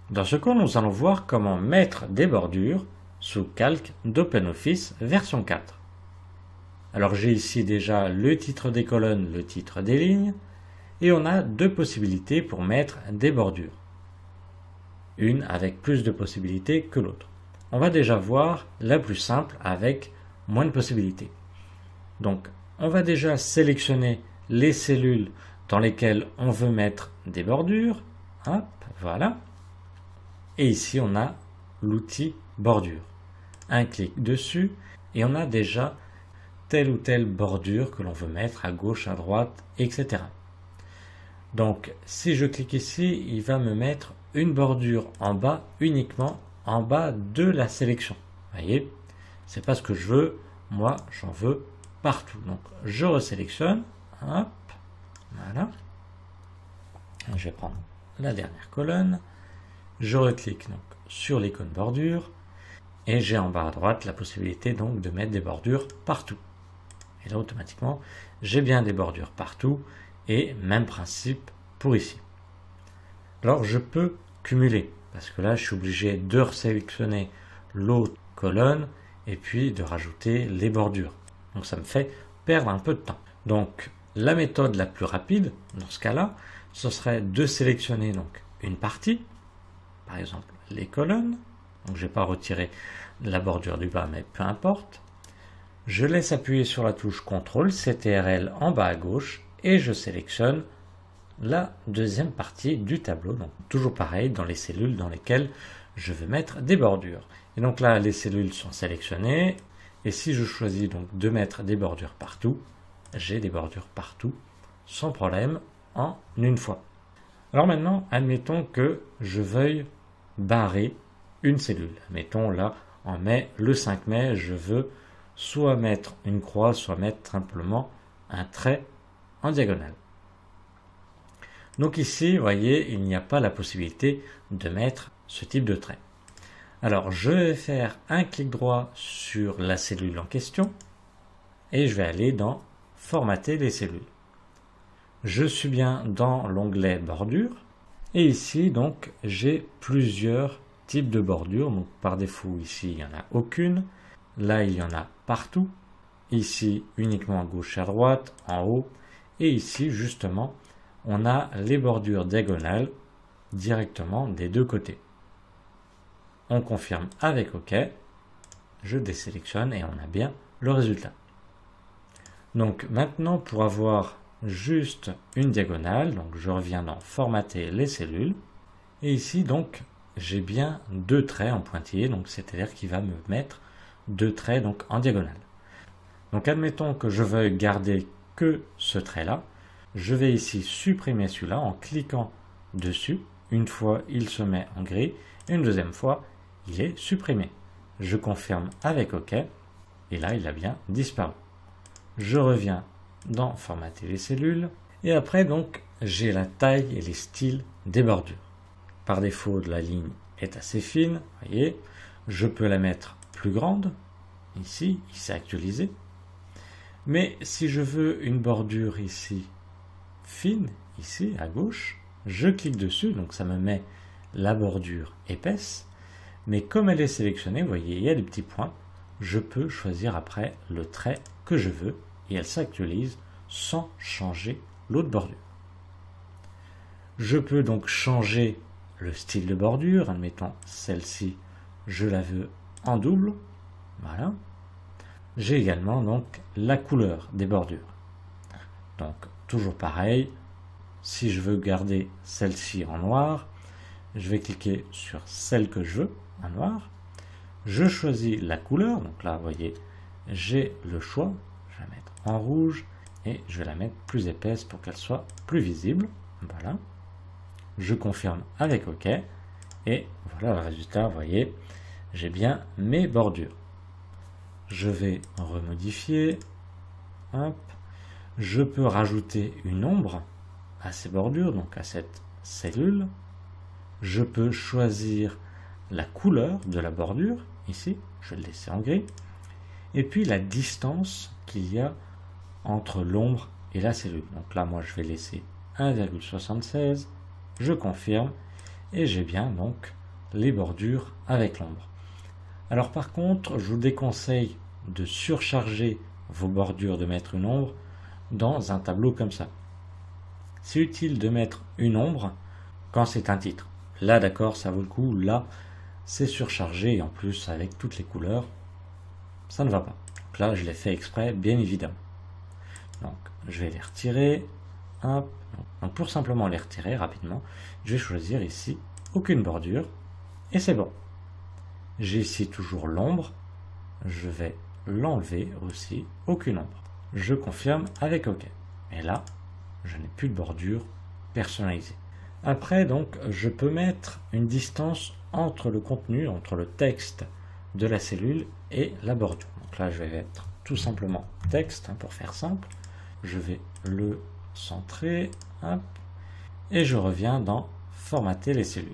Dans ce cours, nous allons voir comment mettre des bordures sous Calc d'OpenOffice version 4. Alors j'ai ici déjà le titre des colonnes, le titre des lignes, et on a deux possibilités pour mettre des bordures. Une avec plus de possibilités que l'autre. On va déjà voir la plus simple avec moins de possibilités. Donc on va déjà sélectionner les cellules dans lesquelles on veut mettre des bordures. Hop, voilà. Et ici, on a l'outil bordure. Un clic dessus et on a déjà telle ou telle bordure que l'on veut mettre à gauche, à droite, etc. Donc, si je clique ici, il va me mettre une bordure en bas, uniquement en bas de la sélection. Vous voyez, c'est pas ce que je veux. Moi, j'en veux partout. Donc, je resélectionne. Hop, voilà. Je vais prendre la dernière colonne. Je reclique donc sur l'icône bordure et j'ai en bas à droite la possibilité donc de mettre des bordures partout. Et là automatiquement j'ai bien des bordures partout et même principe pour ici. Alors je peux cumuler parce que là je suis obligé de resélectionner l'autre colonne et puis de rajouter les bordures. Donc ça me fait perdre un peu de temps. Donc la méthode la plus rapide dans ce cas-là, ce serait de sélectionner donc une partie. Par exemple, les colonnes. Donc, je n'ai pas retiré la bordure du bas, mais peu importe. Je laisse appuyer sur la touche CTRL, CTRL en bas à gauche, et je sélectionne la deuxième partie du tableau. Donc, toujours pareil, dans les cellules dans lesquelles je veux mettre des bordures. Et donc là, les cellules sont sélectionnées. Et si je choisis donc de mettre des bordures partout, j'ai des bordures partout, sans problème, en une fois. Alors maintenant, admettons que je veuille barrer une cellule. Mettons là, en mai, le 5 mai, je veux soit mettre une croix, soit mettre simplement un trait en diagonale. Donc ici, vous voyez, il n'y a pas la possibilité de mettre ce type de trait. Alors, je vais faire un clic droit sur la cellule en question et je vais aller dans Formater les cellules. Je suis bien dans l'onglet bordure. Et ici, donc, j'ai plusieurs types de bordures. Donc, par défaut, ici, il n'y en a aucune. Là, il y en a partout. Ici, uniquement à gauche et à droite, en haut. Et ici, justement, on a les bordures diagonales directement des deux côtés. On confirme avec OK. Je désélectionne et on a bien le résultat. Donc, maintenant, pour avoir juste une diagonale, donc je reviens dans formater les cellules et ici donc j'ai bien deux traits en pointillé, donc c'est-à-dire qu'il va me mettre deux traits donc en diagonale. Donc admettons que je veuille garder que ce trait là, je vais ici supprimer celui-là en cliquant dessus. Une fois il se met en gris, une deuxième fois il est supprimé. Je confirme avec OK et là il a bien disparu. Je reviens dans formater les cellules et après donc j'ai la taille et les styles des bordures. Par défaut la ligne est assez fine, voyez, je peux la mettre plus grande, ici il s'est actualisé, mais si je veux une bordure ici fine, ici à gauche, je clique dessus, donc ça me met la bordure épaisse, mais comme elle est sélectionnée, vous voyez il y a des petits points, je peux choisir après le trait que je veux et elle s'actualise sans changer l'autre bordure. Je peux donc changer le style de bordure, admettons celle-ci, je la veux en double, voilà. J'ai également donc la couleur des bordures. Donc toujours pareil, si je veux garder celle-ci en noir, je vais cliquer sur celle que je veux en noir, je choisis la couleur, donc là vous voyez j'ai le choix, je vais la mettre en rouge et je vais la mettre plus épaisse pour qu'elle soit plus visible. Voilà. Je confirme avec OK et voilà le résultat. Vous voyez, j'ai bien mes bordures. Je vais remodifier. Hop. Je peux rajouter une ombre à ces bordures, donc à cette cellule. Je peux choisir la couleur de la bordure. Ici, je vais le laisser en gris. Et puis la distance qu'il y a entre l'ombre et la cellule. Donc là, moi, je vais laisser 1,76. Je confirme. et j'ai bien donc les bordures avec l'ombre. Alors par contre, je vous déconseille de surcharger vos bordures, de mettre une ombre dans un tableau comme ça. C'est utile de mettre une ombre quand c'est un titre. Là d'accord, ça vaut le coup, là c'est surchargé et en plus avec toutes les couleurs, ça ne va pas. Donc là je l'ai fait exprès, bien évidemment. Donc je vais les retirer. Hop. Donc pour simplement les retirer rapidement, je vais choisir ici aucune bordure et c'est bon. J'ai ici toujours l'ombre, je vais l'enlever aussi, aucune ombre. Je confirme avec OK. Et là, je n'ai plus de bordure personnalisée. Après, donc, je peux mettre une distance entre le contenu, entre le texte de la cellule et la bordure. Donc là, je vais mettre tout simplement texte, pour faire simple. Je vais le centrer, hop, et je reviens dans formater les cellules.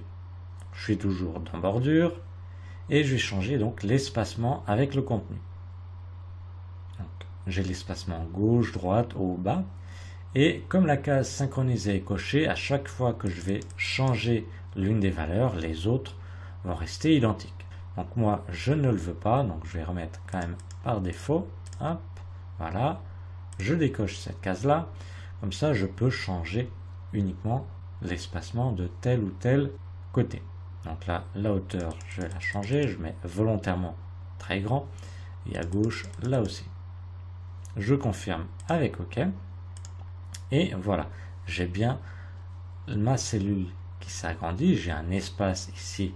Je suis toujours dans bordure, et je vais changer donc l'espacement avec le contenu. J'ai l'espacement gauche, droite, haut, bas. Et comme la case synchronisée est cochée, à chaque fois que je vais changer l'une des valeurs, les autres vont rester identiques. Donc moi, je ne le veux pas, donc je vais remettre quand même par défaut. Hop, voilà. Je décoche cette case-là. Comme ça, je peux changer uniquement l'espacement de tel ou tel côté. Donc là, la hauteur, je vais la changer. Je mets volontairement très grand. Et à gauche, là aussi. Je confirme avec OK. Et voilà, j'ai bien ma cellule qui s'agrandit. J'ai un espace ici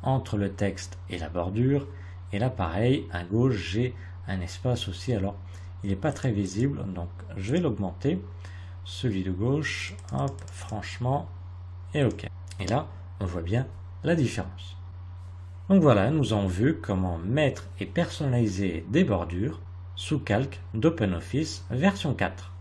entre le texte et la bordure. Et là, pareil, à gauche, j'ai un espace aussi. Alors, il n'est pas très visible, donc je vais l'augmenter. Celui de gauche, hop, franchement, et OK. Et là, on voit bien la différence. Donc voilà, nous avons vu comment mettre et personnaliser des bordures sous calque d'OpenOffice version 4.